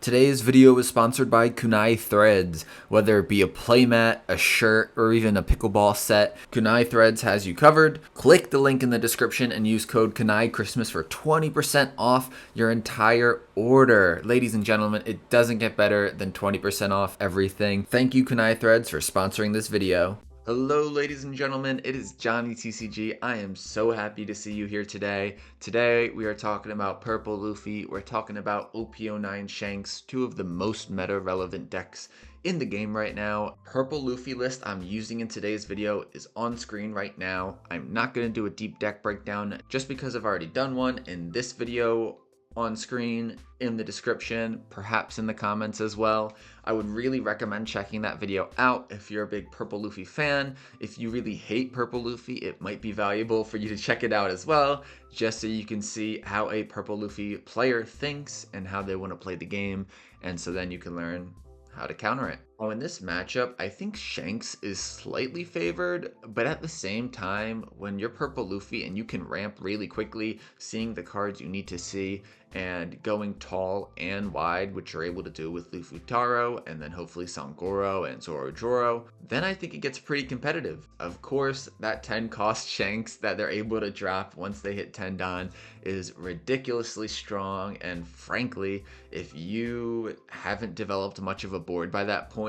Today's video is sponsored by Kunai Threads. Whether it be a playmat, a shirt, or even a pickleball set, Kunai Threads has you covered. Click the link in the description and use code Kunai Christmas for 20% off your entire order. Ladies and gentlemen, it doesn't get better than 20% off everything. Thank you, Kunai Threads, for sponsoring this video. Hello ladies and gentlemen, it is Johnny TCG. I am so happy to see you here today. Today we are talking about Purple Luffy, we're talking about OP09 Shanks, two of the most meta relevant decks in the game right now. Purple Luffy list I'm using in today's video is on screen right now. I'm not going to do a deep deck breakdown just because I've already done one in this video on screen, in the description, perhaps in the comments as well. I would really recommend checking that video out if you're a big Purple Luffy fan. If you really hate Purple Luffy, it might be valuable for you to check it out as well, just so you can see how a Purple Luffy player thinks and how they want to play the game, and so then you can learn how to counter it. Oh, in this matchup, I think Shanks is slightly favored, but at the same time, when you're Purple Luffy and you can ramp really quickly, seeing the cards you need to see, and going tall and wide, which you're able to do with Luffy Taro, and then hopefully Sangoro and Zoro, then I think it gets pretty competitive. Of course, that 10 cost Shanks that they're able to drop once they hit 10 Don is ridiculously strong, and frankly, if you haven't developed much of a board by that point,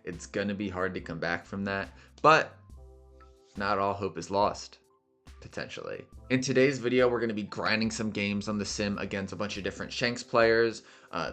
it's gonna be hard to come back from that. But not all hope is lost, potentially. In today's video, we're going to be grinding some games on the sim against a bunch of different Shanks players.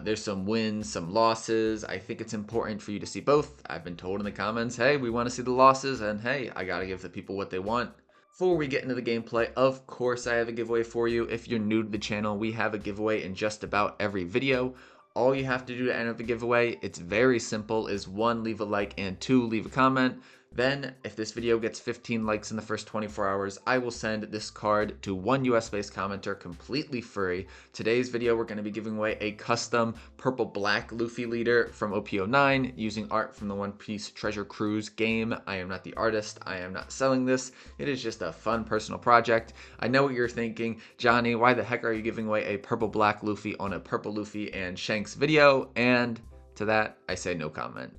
There's some wins, some losses. I think it's important for you to see both. I've been told in the comments, hey, we want to see the losses, and hey, I got to give the people what they want. Before we get into the gameplay, of course, I have a giveaway for you. If you're new to the channel, we have a giveaway in just about every video. All you have to do to enter the giveaway, it's very simple, is 1, leave a like, and 2, leave a comment. Then, if this video gets 15 likes in the first 24 hours, I will send this card to one US-based commenter completely free. Today's video, we're going to be giving away a custom purple-black Luffy leader from OP09 using art from the One Piece Treasure Cruise game. I am not the artist. I am not selling this. It is just a fun personal project. I know what you're thinking. Johnny, why the heck are you giving away a purple-black Luffy on a Purple Luffy and Shanks video? And to that, I say no comment.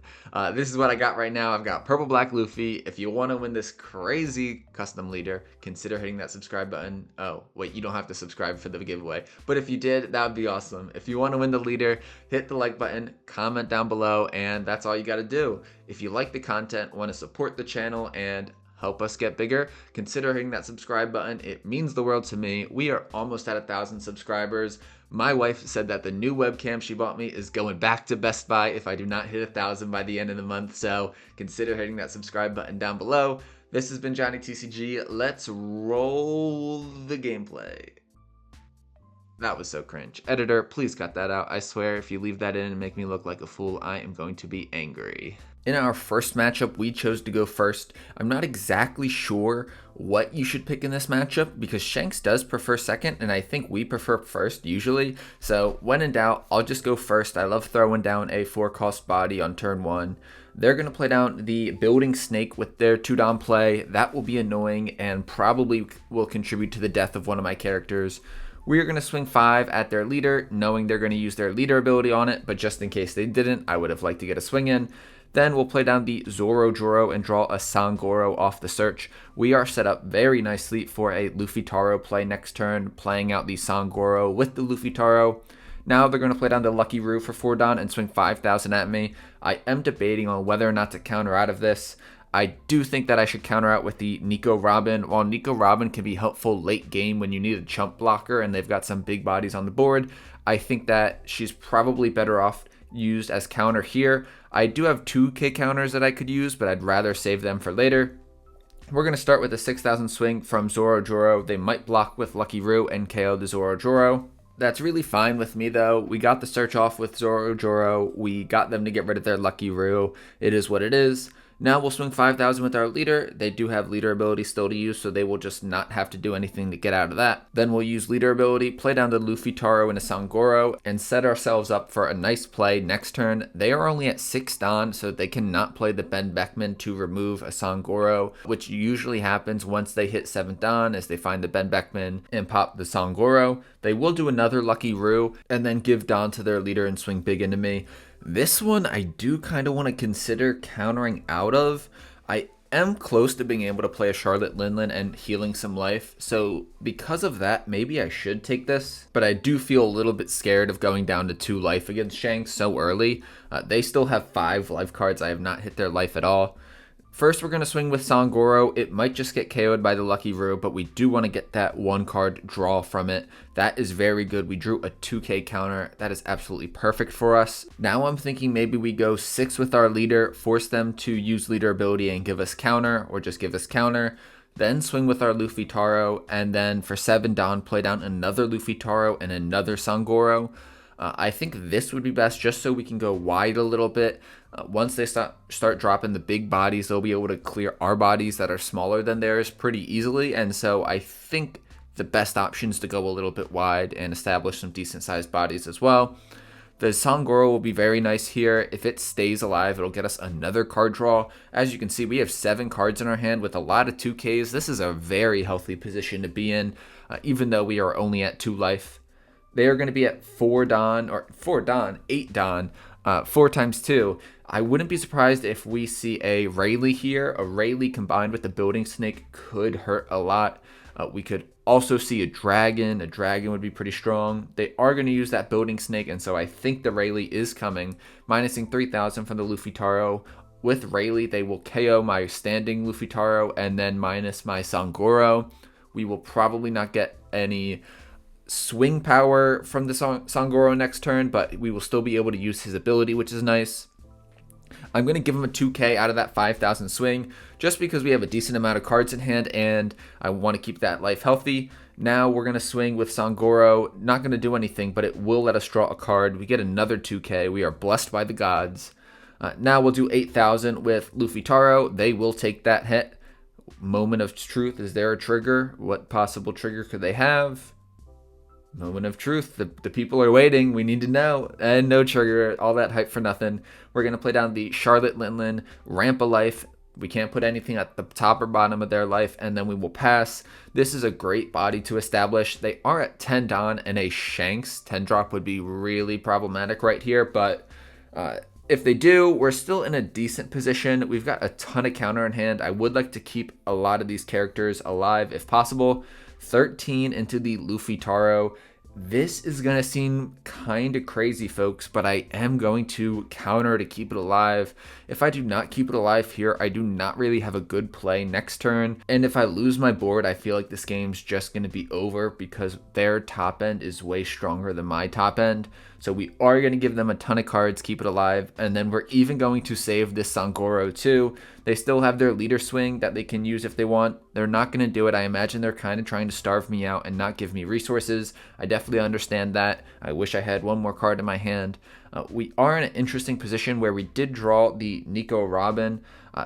This is what I got right now. I've got Purple Black Luffy. If you want to win this crazy custom leader, consider hitting that subscribe button. Oh, wait, you don't have to subscribe for the giveaway. But if you did, that would be awesome. If you want to win the leader, hit the like button, comment down below, and that's all you got to do. If you like the content, want to support the channel, and help us get bigger, consider hitting that subscribe button. It means the world to me. We are almost at 1,000 subscribers. My wife said that the new webcam she bought me is going back to Best Buy if I do not hit 1,000 by the end of the month, so consider hitting that subscribe button down below. This has been Johnny TCG. Let's roll the gameplay. That was so cringe. Editor, please cut that out. I swear, if you leave that in and make me look like a fool, I am going to be angry. In our first matchup, we chose to go first. I'm not exactly sure what you should pick in this matchup because Shanks does prefer second, and I think we prefer first usually. So when in doubt, I'll just go first. I love throwing down a 4-cost body on turn 1. They're going to play down the Building Snake with their 2-Dom play. That will be annoying and probably will contribute to the death of one of my characters. We are going to swing 5 at their leader, knowing they're going to use their leader ability on it, but just in case they didn't, I would have liked to get a swing in. Then we'll play down the Zoro and draw a Sangoro off the search. We are set up very nicely for a Luffy Taro play next turn, playing out the Sangoro with the Luffy Taro. Now they're going to play down the Lucky Roo for 4 Don and swing 5,000 at me. I am debating on whether or not to counter out of this. I do think that I should counter out with the Nico Robin. While Nico Robin can be helpful late game when you need a chump blocker and they've got some big bodies on the board, I think that she's probably better off used as counter here. I do have 2 K counters that I could use, but I'd rather save them for later. We're going to start with a 6,000 swing from Zoro. They might block with Lucky Roo and KO the Zoro. That's really fine with me though. We got the search off with Zoro. We got them to get rid of their Lucky Roo. It is what it is. Now we'll swing 5,000 with our leader. They do have leader ability still to use, so they will just not have to do anything to get out of that. Then we'll use leader ability, play down to Luffy, Taro, and a Sangoro, and set ourselves up for a nice play next turn. They are only at 6 Don, so they cannot play the Ben Beckman to remove a Sangoro, which usually happens once they hit 7th Don, as they find the Ben Beckman and pop the Sangoro. They will do another Lucky Roo, and then give Don to their leader and swing big into me. This one I do kind of want to consider countering out of. I am close to being able to play a Charlotte Linlin and healing some life, so because of that, maybe I should take this. But I do feel a little bit scared of going down to 2 life against Shanks so early. They still have 5 life cards. I have not hit their life at all. First, we're going to swing with Sangoro. It might just get KO'd by the Lucky Roo, but we do want to get that 1 card draw from it. That is very good. We drew a 2k counter. That is absolutely perfect for us. Now I'm thinking maybe we go 6 with our leader, force them to use leader ability and give us counter, or just give us counter. Then swing with our Luffy Taro, and then for 7 Don, play down another Luffy Taro and another Sangoro. I think this would be best just so we can go wide a little bit. Once they start dropping the big bodies, they'll be able to clear our bodies that are smaller than theirs pretty easily. And so I think the best option is to go a little bit wide and establish some decent sized bodies as well. The Sangoro will be very nice here. If it stays alive, it'll get us another card draw. As you can see, we have 7 cards in our hand with a lot of 2Ks. This is a very healthy position to be in, even though we are only at 2 life. They are going to be at 8 Don, 4 times 2. I wouldn't be surprised if we see a Rayleigh here. A Rayleigh combined with the Building Snake could hurt a lot. We could also see a Dragon. A Dragon would be pretty strong. They are going to use that Building Snake, and so I think the Rayleigh is coming. Minusing 3,000 from the Luffy Taro. With Rayleigh, they will KO my standing Luffy Taro and then minus my Sangoro. We will probably not get any swing power from the Sangoro next turn, but we will still be able to use his ability, which is nice. I'm going to give him a 2k out of that 5,000 swing just because we have a decent amount of cards in hand and I want to keep that life healthy. Now we're going to swing with Sangoro. Not going to do anything, but it will let us draw a card. We get another 2k. We are blessed by the gods. Now we'll do 8,000 with Luffy Taro. They will take that hit. Moment of truth. Is there a trigger? What possible trigger could they have? Moment of truth. The people are waiting. We need to know. And no trigger. All that hype for nothing. We're going to play down the Charlotte Linlin, ramp a life. We can't put anything at the top or bottom of their life, and then we will pass. This is a great body to establish. They are at 10 Don, and a Shanks 10 drop would be really problematic right here, but if they do, we're still in a decent position. We've got a ton of counter in hand. I would like to keep a lot of these characters alive if possible. 13 into the Luffy Taro. This is going to seem kind of crazy, folks, but I am going to counter to keep it alive. If I do not keep it alive here, I do not really have a good play next turn. And if I lose my board, I feel like this game's just going to be over because their top end is way stronger than my top end. So we are going to give them a ton of cards, keep it alive, and then we're even going to save this Sangoro too. They still have their leader swing that they can use if they want. They're not going to do it. I imagine they're kind of trying to starve me out and not give me resources. I definitely understand that. I wish I had one more card in my hand. We are in an interesting position where we did draw the Nico Robin.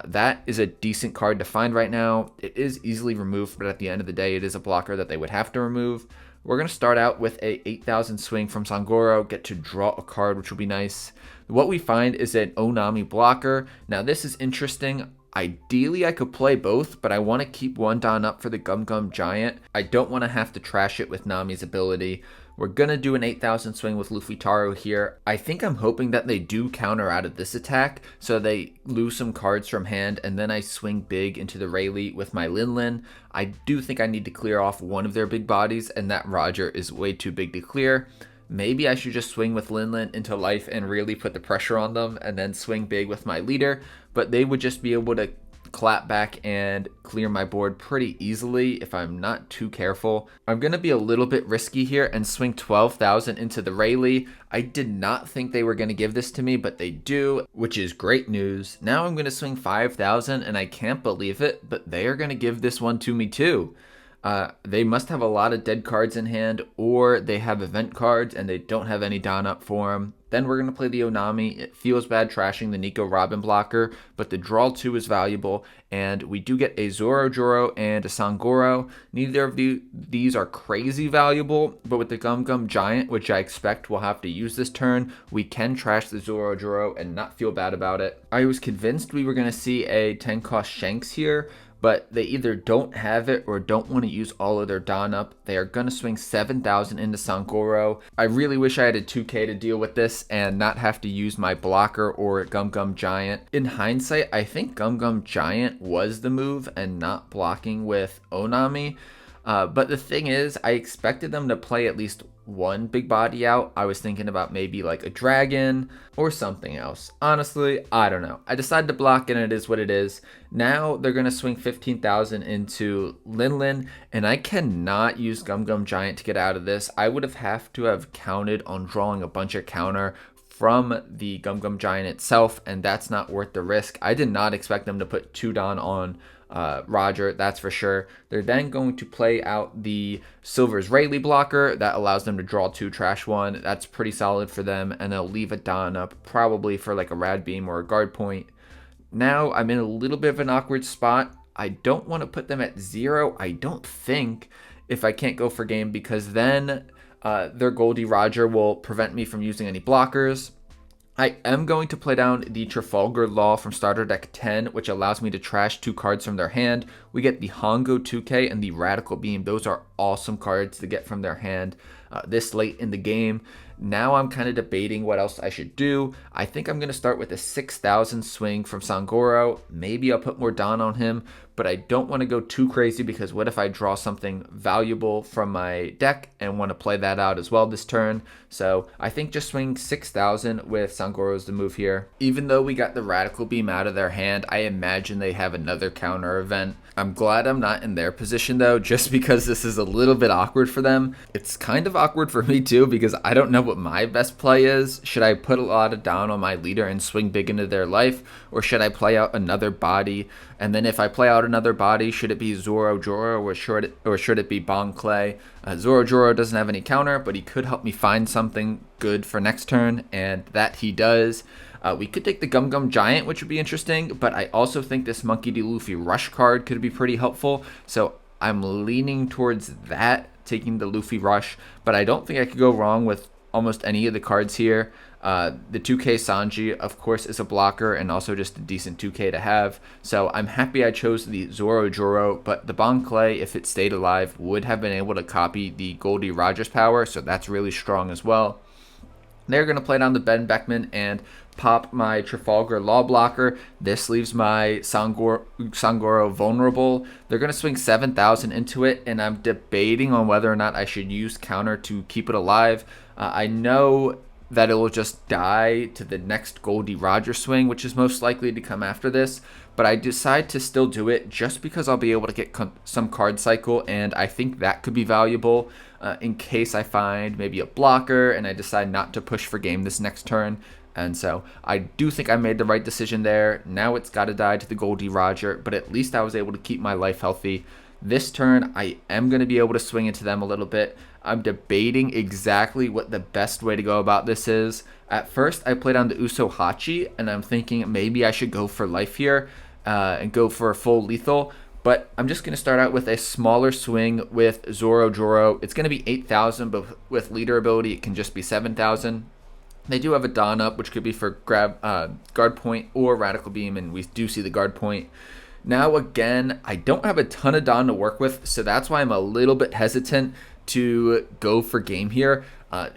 That is a decent card to find right now. It is easily removed, but at the end of the day, it is a blocker that they would have to remove. We're going to start out with a 8,000 swing from Sangoro, get to draw a card, which will be nice. What we find is an Onami blocker. Now, this is interesting. Ideally, I could play both, but I want to keep one Don up for the Gum Gum Giant. I don't want to have to trash it with Nami's ability. We're going to do an 8,000 swing with Luffy Taro here. I think I'm hoping that they do counter out of this attack, so they lose some cards from hand, and then I swing big into the Rayleigh with my Linlin. I do think I need to clear off one of their big bodies, and that Roger is way too big to clear. Maybe I should just swing with Linlin into life and really put the pressure on them, and then swing big with my leader, but they would just be able to clap back and clear my board pretty easily if I'm not too careful. I'm going to be a little bit risky here and swing 12,000 into the Rayleigh. I did not think they were going to give this to me, but they do, which is great news. Now I'm going to swing 5,000 and I can't believe it, but they are going to give this one to me too. They must have a lot of dead cards in hand, or they have event cards and they don't have any Don up for them. Then we're going to play the Onami. It feels bad trashing the Nico Robin blocker, but the draw 2 is valuable, and we do get a Zoro Joro and a Sangoro. Neither of these are crazy valuable, but with the Gum Gum Giant, which I expect we'll have to use this turn, we can trash the Zoro Joro and not feel bad about it. I was convinced we were going to see a 10 cost Shanks here, but they either don't have it or don't want to use all of their Don up. They are going to swing 7,000 into Sangoro. I really wish I had a 2K to deal with this and not have to use my blocker or Gum Gum Giant. In hindsight, I think Gum Gum Giant was the move and not blocking with Onami. But the thing is, I expected them to play at least one big body out. I was thinking about maybe like a dragon or something else. Honestly, I don't know. I decided to block and it is what it is. Now they're going to swing 15,000 into Lin Lin, and I cannot use Gum Gum Giant to get out of this. I would have to have counted on drawing a bunch of counter from the Gum Gum Giant itself, and that's not worth the risk. I did not expect them to put 2 Don on Roger, that's for sure. They're then going to play out the Silver's Rayleigh blocker. That allows them to draw 2, trash 1. That's pretty solid for them, and they'll leave a Don up probably for like a Rad Beam or a guard point. Now I'm in a little bit of an awkward spot. I don't want to put them at 0, I don't think, if I can't go for game, because then their Goldie Roger will prevent me from using any blockers. I am going to play down the Trafalgar Law from starter deck 10, which allows me to trash 2 cards from their hand. We get the Hongo 2K and the Radical Beam. Those are awesome cards to get from their hand this late in the game. Now I'm kind of debating what else I should do. I think I'm going to start with a 6,000 swing from Sangoro. Maybe I'll put more Don on him, but I don't want to go too crazy because what if I draw something valuable from my deck and want to play that out as well this turn. So I think just swing 6,000 with Sangoro is the move here. Even though we got the Radical Beam out of their hand, I imagine they have another counter event. I'm glad I'm not in their position though, just because this is a little bit awkward for them. It's kind of awkward for me too because I don't know what my best play is. Should I put a lot of down on my leader and swing big into their life, or should I play out another body? And then if I play out another body, should it be Zoro Joro or should it be Bon Clay? Zoro Joro doesn't have any counter, but he could help me find something good for next turn, and that he does. We could take the Gum Gum Giant, which would be interesting, but I also think this Monkey D. Luffy Rush card could be pretty helpful, so I'm leaning towards that, taking the Luffy Rush, but I don't think I could go wrong with almost any of the cards here. The 2K Sanji, of course, is a blocker and also just a decent 2K to have, so I'm happy I chose the Zoro Joro, but the Bon Clay, if it stayed alive, would have been able to copy the Goldie Rogers power, so that's really strong as well. They're going to play down the Ben Beckman and pop my Trafalgar Law blocker. This leaves my Sangoro vulnerable. They're going to swing 7,000 into it, and I'm debating on whether or not I should use counter to keep it alive. I know that it will just die to the next Goldie Roger swing, which is most likely to come after this, but I decide to still do it just because I'll be able to get some card cycle, and I think that could be valuable in case I find maybe a blocker and I decide not to push for game this next turn. And so I do think I made the right decision there. Now it's got to die to the Goldie Roger, but at least I was able to keep my life healthy. This turn, I am going to be able to swing into them a little bit. I'm debating exactly what the best way to go about this is. At first, I played on the Uso Hachi, and I'm thinking maybe I should go for life here and go for a full lethal. But I'm just going to start out with a smaller swing with Zoro Joro. It's going to be 8,000, but with leader ability, it can just be 7,000. They do have a Don up, which could be for guard point or Radical Beam, and we do see the guard point. Now, again, I don't have a ton of Don to work with, so that's why I'm a little bit hesitant to go for game here.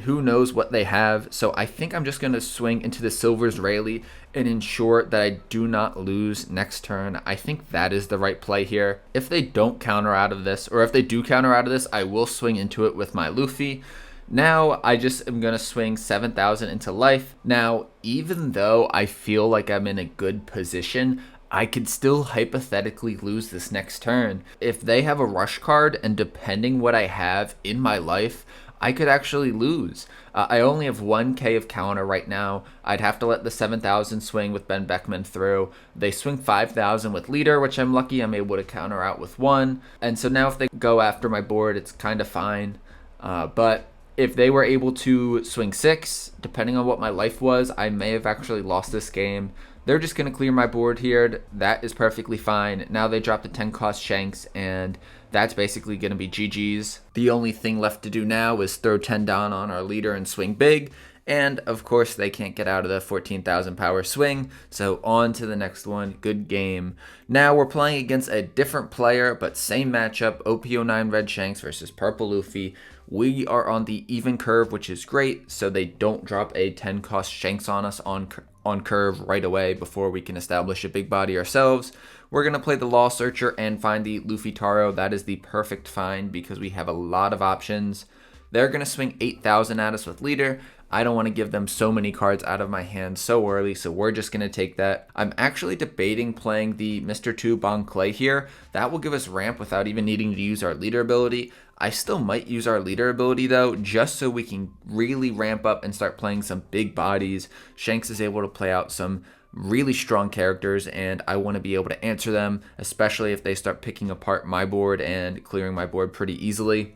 Who knows what they have, so I think I'm just going to swing into the Silver's Rayleigh and ensure that I do not lose next turn. I think that is the right play here. If they don't counter out of this, or if they do counter out of this, I will swing into it with my Luffy. Now, I just am going to swing 7,000 into life. Now, even though I feel like I'm in a good position, I could still hypothetically lose this next turn. If they have a rush card, and depending what I have in my life, I could actually lose. I only have 1k of counter right now. I'd have to let the 7,000 swing with Ben Beckman through. They swing 5,000 with leader, which I'm lucky I'm able to counter out with 1. And so now if they go after my board, it's kind of fine. But if they were able to swing 6, depending on what my life was, I may have actually lost this game. They're just going to clear my board here. That is perfectly fine. Now they drop the 10 cost Shanks, and that's basically going to be GG's. The only thing left to do now is throw 10 down on our leader and swing big. And of course, they can't get out of the 14,000 power swing. So on to the next one. Good game. Now we're playing against a different player, but same matchup. OP09 Red Shanks versus Purple Luffy. We are on the even curve, which is great. So they don't drop a 10 cost Shanks on us on curve right away before we can establish a big body ourselves. We're going to play the Law Searcher and find the Luffy Taro. That is the perfect find because we have a lot of options. They're going to swing 8,000 at us with leader. I don't want to give them so many cards out of my hand so early, so we're just going to take that. I'm actually debating playing the Mr. 2 Bon Clay here. That will give us ramp without even needing to use our leader ability. I still might use our leader ability though, just so we can really ramp up and start playing some big bodies. Shanks is able to play out some really strong characters, and I want to be able to answer them, especially if they start picking apart my board and clearing my board pretty easily.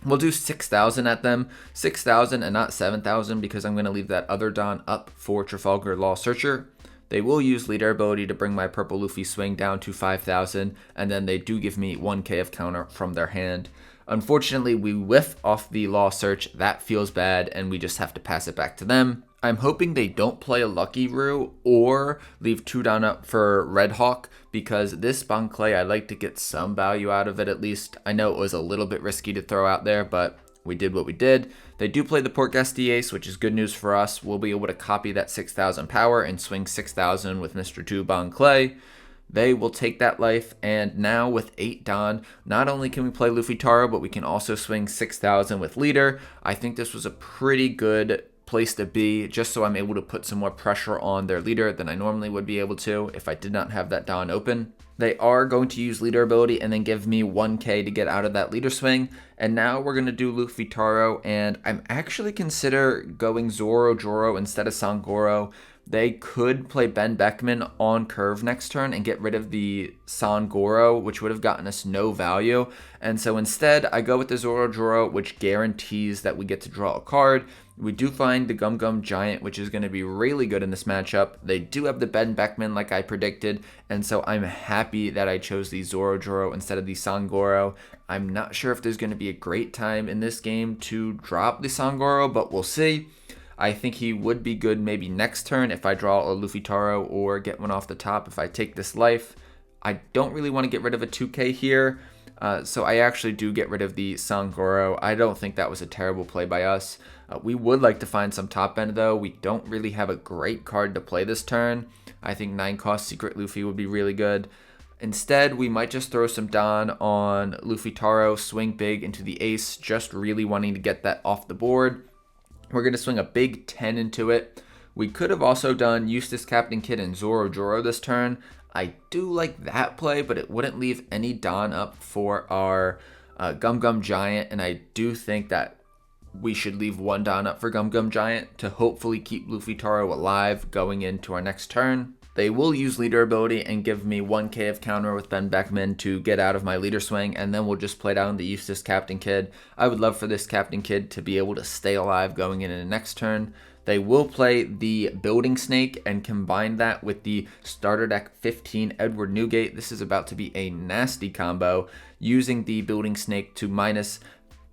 We'll do 6,000 at them, 6,000 and not 7,000 because I'm going to leave that other Don up for Trafalgar Law Searcher. They will use leader ability to bring my Purple Luffy swing down to 5,000, and then they do give me 1k of counter from their hand. Unfortunately, we whiff off the Law Search. That feels bad, and we just have to pass it back to them. I'm hoping they don't play a Lucky Roo or leave 2 down up for Red Hawk because this Bon Clay, I'd like to get some value out of it at least. I know it was a little bit risky to throw out there, but we did what we did. They do play the Port Gusty Ace, which is good news for us. We'll be able to copy that 6,000 power and swing 6,000 with Mr. 2 Bon Clay. They will take that life, and now with 8 Don, not only can we play Luffy Taro, but we can also swing 6,000 with leader. I think this was a pretty good place to be, just so I'm able to put some more pressure on their leader than I normally would be able to if I did not have that Don open. They are going to use leader ability and then give me 1k to get out of that leader swing. And now we're going to do Luffy Taro, and I'm actually consider going Zoro Joro instead of Sangoro. They could play Ben Beckman on curve next turn and get rid of the Sangoro, which would have gotten us no value. And so instead, I go with the Zoro Joro, which guarantees that we get to draw a card. We do find the Gum Gum Giant, which is going to be really good in this matchup. They do have the Ben Beckman like I predicted, and so I'm happy that I chose the Zoro Joro instead of the Sangoro. I'm not sure if there's going to be a great time in this game to drop the Sangoro, but we'll see. I think he would be good maybe next turn if I draw a Luffy Taro or get one off the top if I take this life. I don't really want to get rid of a 2k here, so I actually do get rid of the Sangoro. I don't think that was a terrible play by us. We would like to find some top end though. We don't really have a great card to play this turn. I think 9 cost Secret Luffy would be really good. Instead, we might just throw some Don on Luffy Taro, swing big into the ace, just really wanting to get that off the board. We're going to swing a big 10 into it. We could have also done Eustace Captain Kidd and Zoro Joro this turn. I do like that play, but it wouldn't leave any Don up for our Gum Gum Giant, and I do think that we should leave 1 Don up for Gum Gum Giant to hopefully keep Luffy Taro alive going into our next turn. They will use leader ability and give me 1k of counter with Ben Beckman to get out of my leader swing, and then we'll just play down the Eustace Captain Kidd. I would love for this Captain Kidd to be able to stay alive going into the next turn. They will play the Building Snake and combine that with the starter deck 15 Edward Newgate. This is about to be a nasty combo, using the Building Snake to minus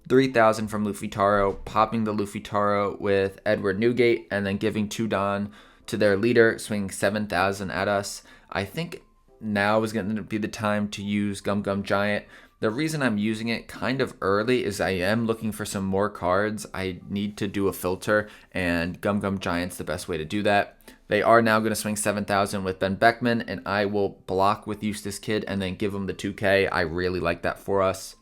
3,000 from Luffy Taro, popping the Luffy Taro with Edward Newgate, and then giving 2 Don to their leader, swinging 7,000 at us. I think now is going to be the time to use Gum Gum Giant. The reason I'm using it kind of early is I am looking for some more cards. I need to do a filter, and Gum Gum Giant's the best way to do that. They are now going to swing 7,000 with Ben Beckman, and I will block with Eustace Kidd and then give him the 2k. I really like that for us.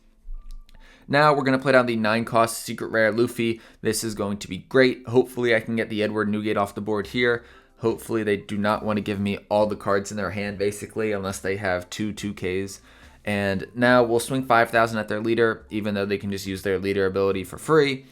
Now we're going to play down the 9 cost Secret Rare Luffy. This is going to be great. Hopefully I can get the Edward Newgate off the board here. Hopefully they do not want to give me all the cards in their hand basically, unless they have 2 2Ks. And now we'll swing 5,000 at their leader, even though they can just use their leader ability for free.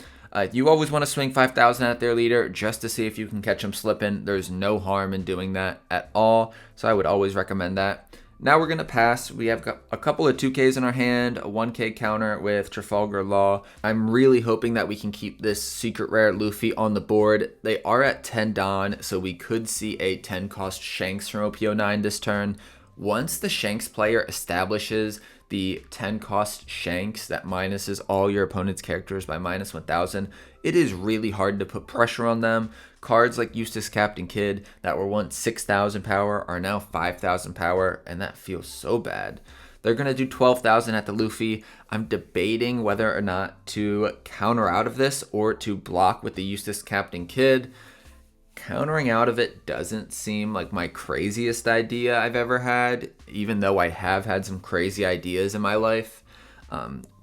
You always want to swing 5,000 at their leader just to see if you can catch them slipping. There's no harm in doing that at all, so I would always recommend that. Now we're going to pass. We have got a couple of 2Ks in our hand, a 1K counter with Trafalgar Law. I'm really hoping that we can keep this secret rare Luffy on the board. They are at 10 Don, so we could see a 10 cost Shanks from OP09 this turn. Once the Shanks player establishes the 10 cost Shanks that minuses all your opponent's characters by minus 1,000, it is really hard to put pressure on them. Cards like Eustace Captain Kidd that were once 6,000 power are now 5,000 power, and that feels so bad. They're going to do 12,000 at the Luffy. I'm debating whether or not to counter out of this or to block with the Eustace Captain Kidd. Countering out of it doesn't seem like my craziest idea I've ever had, even though I have had some crazy ideas in my life.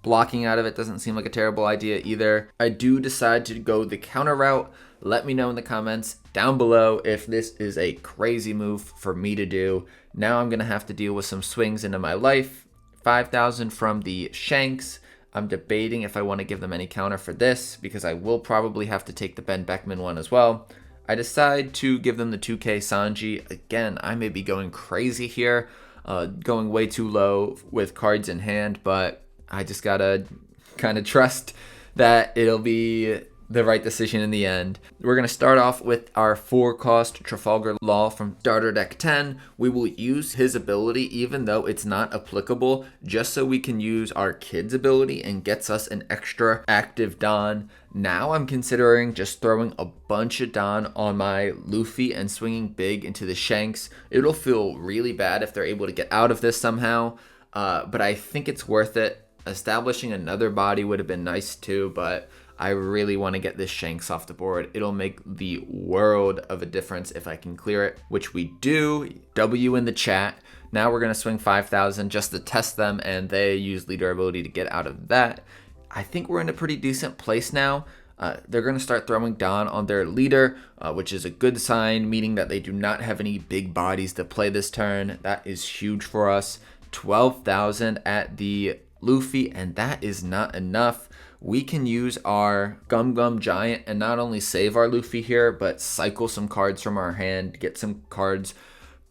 Blocking out of it doesn't seem like a terrible idea either. I do decide to go the counter route. Let me know in the comments down below if this is a crazy move for me to do. Now I'm going to have to deal with some swings into my life. 5,000 from the Shanks. I'm debating if I want to give them any counter for this because I will probably have to take the Ben Beckman one as well. I decide to give them the 2K Sanji. Again, I may be going crazy here, going way too low with cards in hand, but I just gotta kind of trust that it'll be the right decision in the end. We're going to start off with our 4-cost Trafalgar Law from starter deck 10. We will use his ability even though it's not applicable, just so we can use our kid's ability and gets us an extra active Don. Now I'm considering just throwing a bunch of Don on my Luffy and swinging big into the Shanks. It'll feel really bad if they're able to get out of this somehow, but I think it's worth it. Establishing another body would have been nice too, but I really want to get this Shanks off the board. It'll make the world of a difference if I can clear it, which we do. W in the chat. Now we're going to swing 5,000 just to test them, and they use leader ability to get out of that. I think we're in a pretty decent place now. They're going to start throwing Don on their leader, which is a good sign, meaning that they do not have any big bodies to play this turn. That is huge for us. 12,000 at the Luffy, and that is not enough. We can use our Gum Gum Giant and not only save our Luffy here, but cycle some cards from our hand, get some cards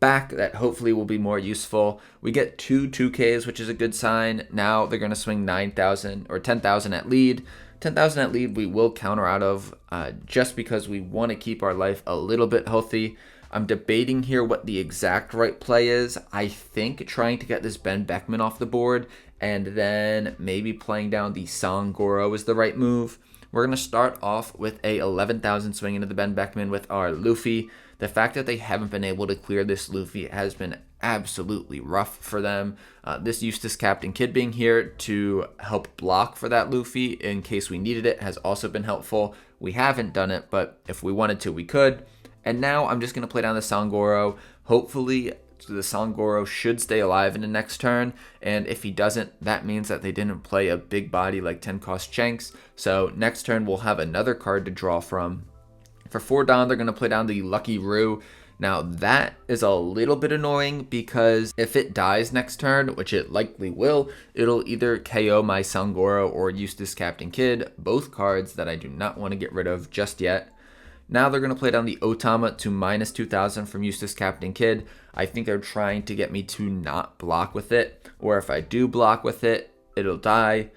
back that hopefully will be more useful. We get 2 2Ks, which is a good sign. Now they're going to swing 9,000 or 10,000 at lead. 10,000 at lead we will counter out of just because we want to keep our life a little bit healthy. I'm debating here what the exact right play is. I think trying to get this Ben Beckman off the board and then maybe playing down the Sangoro is the right move. We're going to start off with a 11,000 swing into the Ben Beckman with our Luffy. The fact that they haven't been able to clear this Luffy has been absolutely rough for them. This Eustace Captain Kidd being here to help block for that Luffy in case we needed it has also been helpful. We haven't done it, but if we wanted to, we could. And now I'm just going to play down the Sangoro. Hopefully the Sangoro should stay alive in the next turn, and if he doesn't, that means that they didn't play a big body like 10 cost Shanks. So next turn we'll have another card to draw from. For 4 Don, they're going to play down the Lucky Roo. Now that is a little bit annoying because if it dies next turn, which it likely will, it'll either KO my Sangoro or Eustace Captain Kidd, both cards that I do not want to get rid of just yet. Now they're going to play down the Otama to minus 2,000 from Eustace Captain Kidd. I think they're trying to get me to not block with it, or if I do block with it, it'll die.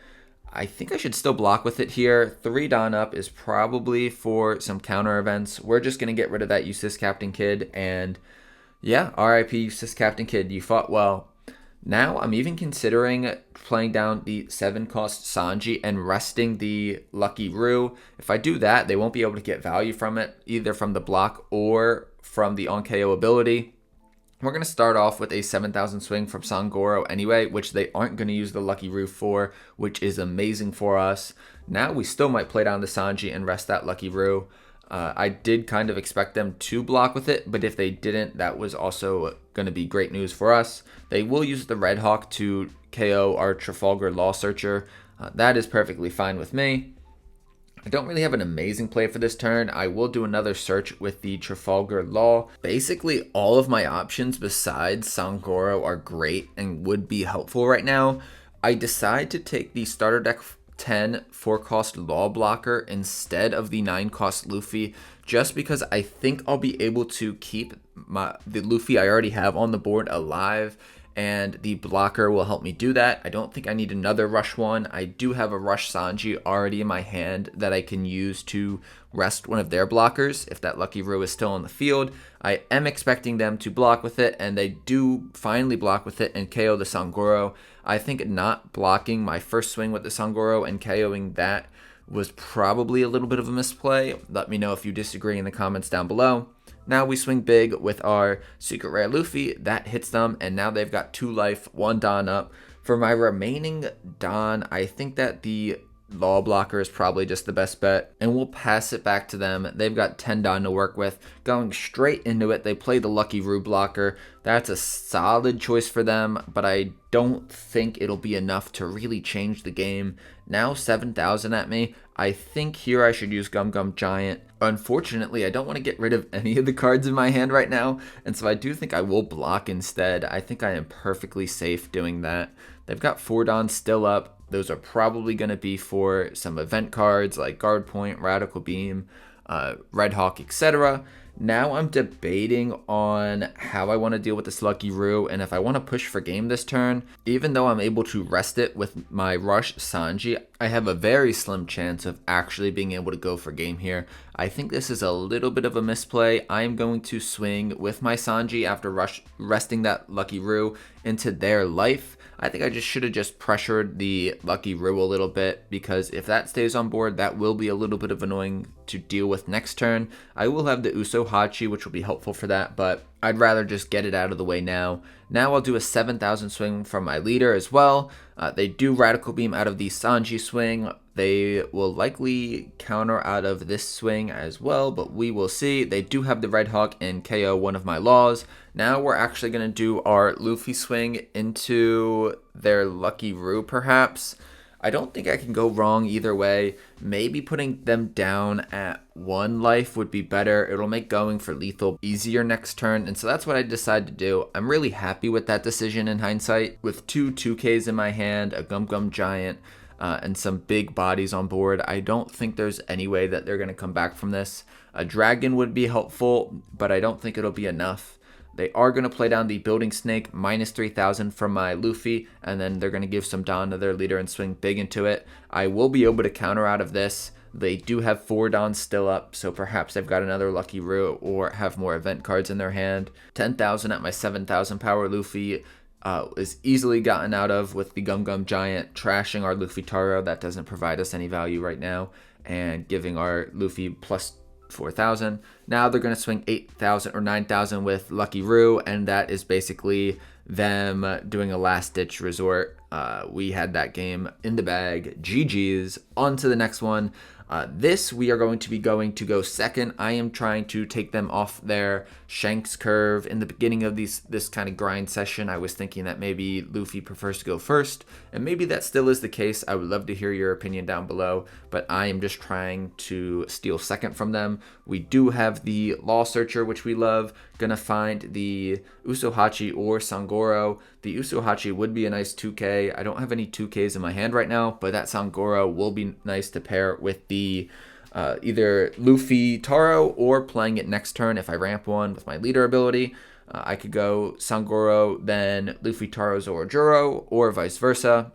I think I should still block with it here. 3 Don up is probably for some counter events. We're just going to get rid of that Eustace Captain Kidd, and yeah, RIP Eustace Captain Kidd, you fought well. Now I'm even considering playing down the 7-cost Sanji and resting the Lucky Roo. If I do that, they won't be able to get value from it, either from the block or from the on-KO ability. We're going to start off with a 7,000 swing from Sangoro anyway, which they aren't going to use the Lucky Roo for, which is amazing for us. Now we still might play down the Sanji and rest that Lucky Roo. I did kind of expect them to block with it, but if they didn't, that was also going to be great news for us. They will use the Red Hawk to KO our Trafalgar Law Searcher. That is perfectly fine with me. I don't really have an amazing play for this turn. I will do another search with the Trafalgar Law. Basically, all of my options besides Sangoro are great and would be helpful right now. I decide to take the starter deck 10 4-cost Law Blocker instead of the 9-cost Luffy, just because I think I'll be able to keep the Luffy I already have on the board alive, and the blocker will help me do that. I don't think I need another rush one. I do have a rush Sanji already in my hand that I can use to rest one of their blockers if that Lucky Roo is still on the field. I am expecting them to block with it, and they do finally block with it and KO the Sangoro. I think not blocking my first swing with the Sangoro and KOing that was probably a little bit of a misplay. Let me know if you disagree in the comments down below. Now we swing big with our Secret Rare Luffy. That hits them, and now they've got 2 life, 1 Don up. For my remaining Don, I think that the Law Blocker is probably just the best bet, and we'll pass it back to them. They've got 10 Don to work with. Going straight into it, they play the Lucky Roo Blocker. That's a solid choice for them, but I don't think it'll be enough to really change the game. Now 7,000 at me. I think here I should use Gum Gum Giant. Unfortunately, I don't want to get rid of any of the cards in my hand right now, and so I do think I will block instead. I think I am perfectly safe doing that. They've got 4 Dons still up. Those are probably going to be for some event cards like Guard Point, Radical Beam, Red Hawk, etc. Now I'm debating on how I want to deal with this Lucky Roo, and if I want to push for game this turn. Even though I'm able to rest it with my Rush Sanji, I have a very slim chance of actually being able to go for game here. I think this is a little bit of a misplay. I am going to swing with my Sanji after resting that Lucky Roo into their life. I think I just should have just pressured the Lucky Roo a little bit, because if that stays on board, that will be a little bit of annoying to deal with next turn. I will have the Uso Hachi, which will be helpful for that, but I'd rather just get it out of the way now. Now I'll do a 7,000 swing from my leader as well. They do Radical Beam out of the Sanji swing. They will likely counter out of this swing as well, but we will see. They do have the Red Hawk and KO one of my laws. Now we're actually going to do our Luffy swing into their Lucky Roo perhaps. I don't think I can go wrong either way. Maybe putting them down at 1 life would be better. It'll make going for lethal easier next turn, and so that's what I decided to do. I'm really happy with that decision in hindsight. With 2 2Ks in my hand, a Gum Gum Giant, and some big bodies on board, I don't think there's any way that they're going to come back from this. A Dragon would be helpful, but I don't think it'll be enough. They are going to play down the Building Snake, minus 3,000 from my Luffy, and then they're going to give some Don to their leader and swing big into it. I will be able to counter out of this. They do have 4 Dons still up, so perhaps they've got another Lucky Roo or have more event cards in their hand. 10,000 at my 7,000 power Luffy is easily gotten out of with the Gum Gum Giant trashing our Luffy Taro. That doesn't provide us any value right now, and giving our Luffy plus 4,000. Now they're going to swing 8,000 or 9,000 with Lucky Roo, and that is basically them doing a last-ditch resort. We had that game in the bag. GG's. On to the next one. This we are going to go second. I am trying to take them off their Shanks curve. In the beginning of this kind of grind session, I was thinking that maybe Luffy prefers to go first, and maybe that still is the case. I would love to hear your opinion down below, but I am just trying to steal second from them. We do have the Law Searcher, which we love. Gonna find the Uso Hachi or Sangoro. The Uso Hachi would be a nice 2K. I don't have any 2Ks in my hand right now, but that Sangoro will be nice to pair with the either Luffy Taro, or playing it next turn if I ramp one with my leader ability. I could go Sangoro, then Luffy Taro Zorojuro, or vice versa.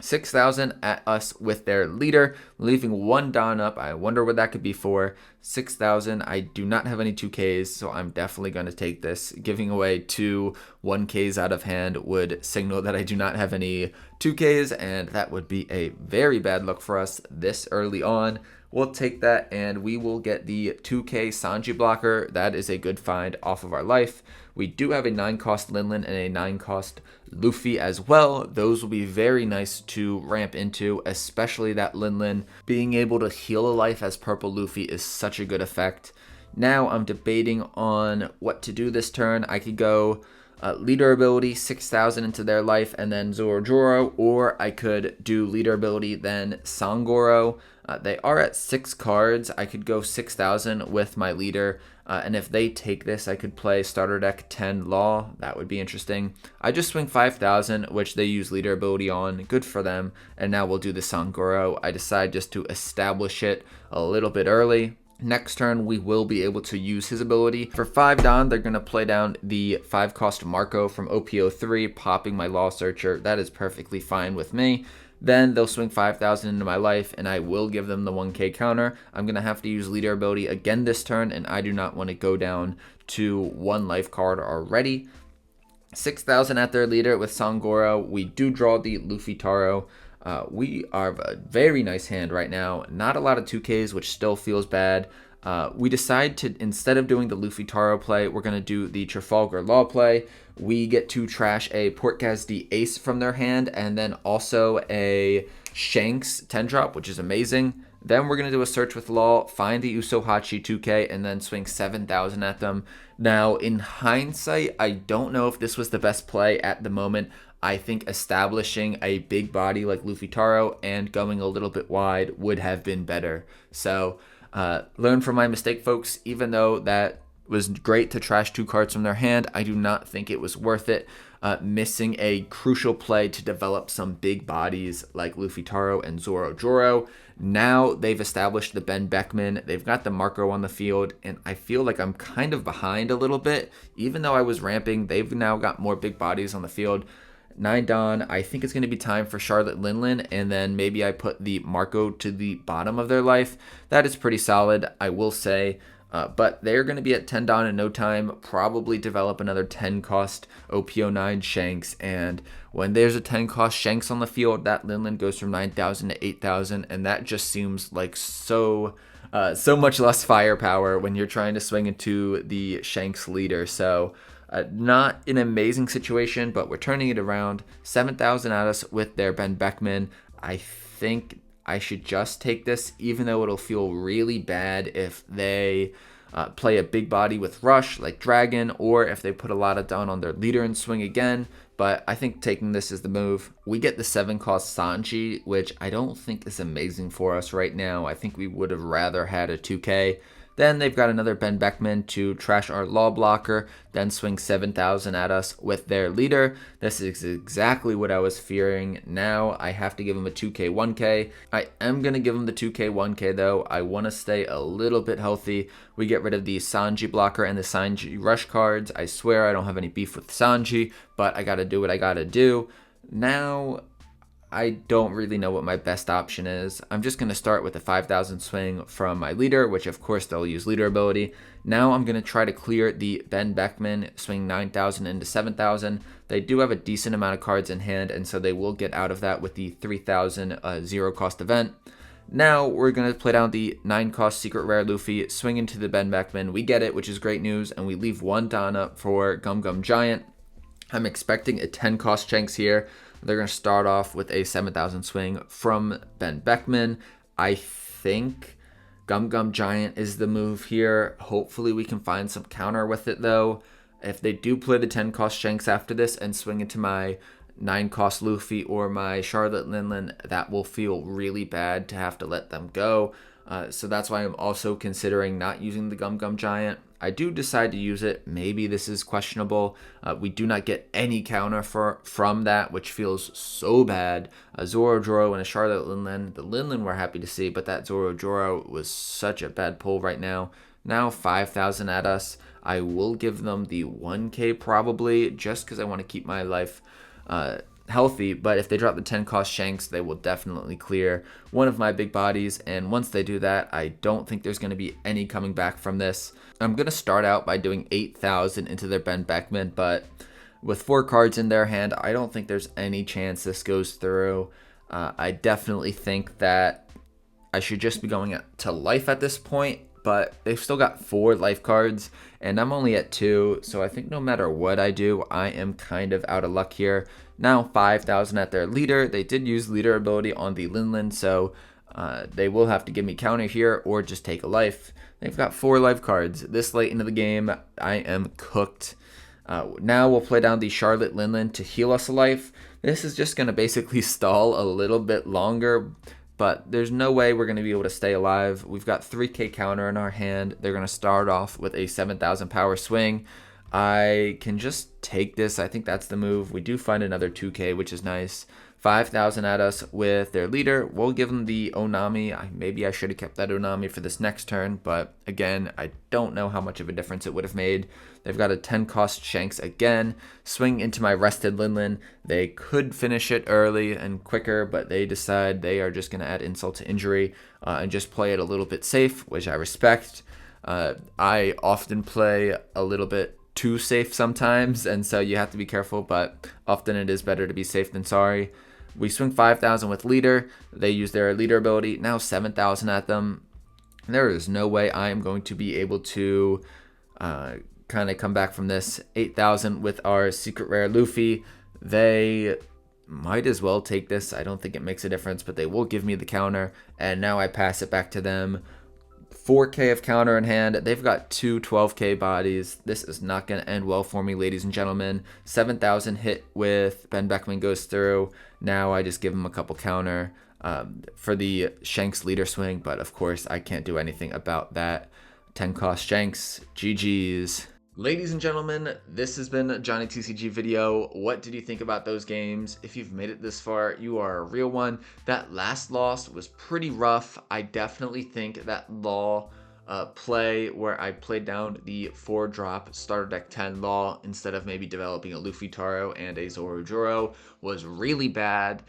6,000 at us with their leader, leaving 1 Don up. I wonder what that could be for. 6,000. I do not have any 2Ks, so I'm definitely going to take this. Giving away 2 1Ks out of hand would signal that I do not have any 2Ks, and that would be a very bad look for us this early on. We'll take that, and we will get the 2K Sanji blocker. That is a good find off of our life. We do have a 9-cost Linlin and a 9-cost Luffy as well. Those will be very nice to ramp into, especially that Linlin. Being able to heal a life as Purple Luffy is such a good effect. Now I'm debating on what to do this turn. I could go leader ability, 6,000 into their life, and then Zorojuro, or I could do leader ability, then Sangoro. They are at 6 cards. I could go 6,000 with my leader, and if they take this, I could play starter deck 10 Law. That would be interesting. I just swing 5,000, which they use leader ability on. Good for them. And now we'll do the Sangoro. I decide just to establish it a little bit early. Next turn, we will be able to use his ability. For 5 Don, they're going to play down the 5 cost Marco from OP03, popping my Law Searcher. That is perfectly fine with me. Then they'll swing 5,000 into my life, and I will give them the 1k counter. I'm going to have to use leader ability again this turn, and I do not want to go down to 1 life card already. 6,000 at their leader with Sangoro. We do draw the Luffy Taro. We are a very nice hand right now. Not a lot of 2Ks, which still feels bad. We decide to, instead of doing the Luffy Taro play, we're going to do the Trafalgar Law play. We get to trash a Portgasdi Ace from their hand, and then also a Shanks 10-drop, which is amazing. Then we're going to do a search with Law, find the Usohachi 2K, and then swing 7,000 at them. Now, in hindsight, I don't know if this was the best play at the moment. I think establishing a big body like Luffy Taro and going a little bit wide would have been better. So, learn from my mistake, folks. Even though that was great to trash 2 cards from their hand, I do not think it was worth it. Missing a crucial play to develop some big bodies like Luffy Taro and Zoro Joro. Now they've established the Ben Beckman. They've got the Marco on the field, and I feel like I'm kind of behind a little bit. Even though I was ramping, they've now got more big bodies on the field. 9 Don, I think it's going to be time for Charlotte Linlin, and then maybe I put the Marco to the bottom of their life. That is pretty solid, I will say. But they're going to be at 10 Don in no time, probably develop another 10 cost OP09 Shanks, and when there's a 10 cost Shanks on the field, that Linlin goes from 9,000 to 8,000, and that just seems like so much less firepower when you're trying to swing into the Shanks leader. So not an amazing situation, but we're turning it around. 7,000 at us with their Ben Beckman. I think I should just take this, even though it'll feel really bad if they play a big body with Rush like Dragon, or if they put a lot of down on their leader and swing again. But I think taking this is the move. We get the 7 cost Sanji, which I don't think is amazing for us right now. I think we would have rather had a 2K. Then they've got another Ben Beckman to trash our Law blocker, then swing 7,000 at us with their leader. This is exactly what I was fearing. Now I have to give him a 2K 1K. I am going to give him the 2K 1K though. I want to stay a little bit healthy. We get rid of the Sanji blocker and the Sanji rush cards. I swear I don't have any beef with Sanji, but I got to do what I got to do. Now I don't really know what my best option is. I'm just going to start with a 5,000 swing from my leader, which of course they'll use leader ability. Now I'm going to try to clear the Ben Beckman, swing 9,000 into 7,000. They do have a decent amount of cards in hand, and so they will get out of that with the 3,000 zero cost event. Now we're going to play down the 9 cost secret rare Luffy, swing into the Ben Beckman. We get it, which is great news, and we leave 1 Don up for Gum Gum Giant. I'm expecting a 10 cost Shanks here. They're going to start off with a 7,000 swing from Ben Beckman. I think Gum Gum Giant is the move here. Hopefully we can find some counter with it though. If they do play the 10 cost Shanks after this and swing into my 9 cost Luffy or my Charlotte Linlin, that will feel really bad to have to let them go. So that's why I'm also considering not using the Gum Gum Giant. I do decide to use it. Maybe this is questionable. We do not get any counter from that, which feels so bad. A Zoro Joro and a Charlotte Linlin. The Linlin we're happy to see, but that Zoro Joro was such a bad pull right now. Now 5,000 at us. I will give them the 1K probably, just because I want to keep my life healthy, but if they drop the 10 cost Shanks, they will definitely clear one of my big bodies, and once they do that, I don't think there's going to be any coming back from this. I'm going to start out by doing 8,000 into their Ben Beckman, but with 4 cards in their hand, I don't think there's any chance this goes through. I definitely think that I should just be going to life at this point, but they've still got 4 life cards, and I'm only at 2, so I think no matter what I do, I am kind of out of luck here. Now 5,000 at their leader. They did use leader ability on the Linlin, so they will have to give me counter here or just take a life. They've got 4 life cards. This late into the game, I am cooked. Now we'll play down the Charlotte Linlin to heal us a life. This is just going to basically stall a little bit longer, but there's no way we're going to be able to stay alive. We've got 3k counter in our hand. They're going to start off with a 7,000 power swing. I can just take this. I think that's the move. We do find another 2k, which is nice. 5,000 at us with their leader. We'll give them the Onami. Maybe I should have kept that Onami for this next turn, but again, I don't know how much of a difference it would have made. They've got a 10 cost Shanks again. Swing into my rested Linlin. They could finish it early and quicker, but they decide they are just going to add insult to injury and just play it a little bit safe, which I respect. I often play a little bit too safe sometimes, and so you have to be careful, but often it is better to be safe than sorry. We swing 5,000 with leader. They use their leader ability. Now 7,000 at them. There is no way I am going to be able to kind of come back from this. 8,000 with our secret rare Luffy. They might as well take this. I don't think it makes a difference, but they will give me the counter. And now I pass it back to them. 4k of counter in hand. They've got two 12k bodies. This is not going to end well for me, ladies and gentlemen. 7,000 hit with Ben Beckman goes through. Now I just give him a couple counter for the Shanks leader swing, but of course I can't do anything about that. 10 cost Shanks. GG's. Ladies and gentlemen, this has been Johnny TCG video. What did you think about those games? If you've made it this far, you are a real one. That last loss was pretty rough. I definitely think that Law play where I played down the 4-drop starter deck 10 Law instead of maybe developing a Luffy Taro and a Zoro was really bad.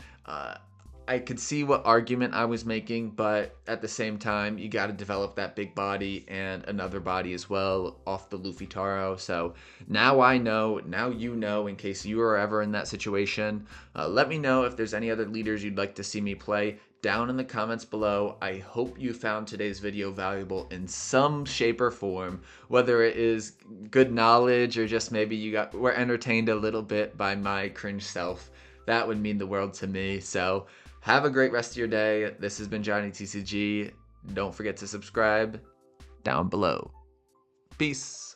I could see what argument I was making, but at the same time, you got to develop that big body and another body as well off the Luffy Taro. So now I know, now you know, in case you are ever in that situation. Let me know if there's any other leaders you'd like to see me play down in the comments below. I hope you found today's video valuable in some shape or form, whether it is good knowledge or just maybe you were entertained a little bit by my cringe self. That would mean the world to me. So have a great rest of your day. This has been Johnny TCG. Don't forget to subscribe down below. Peace.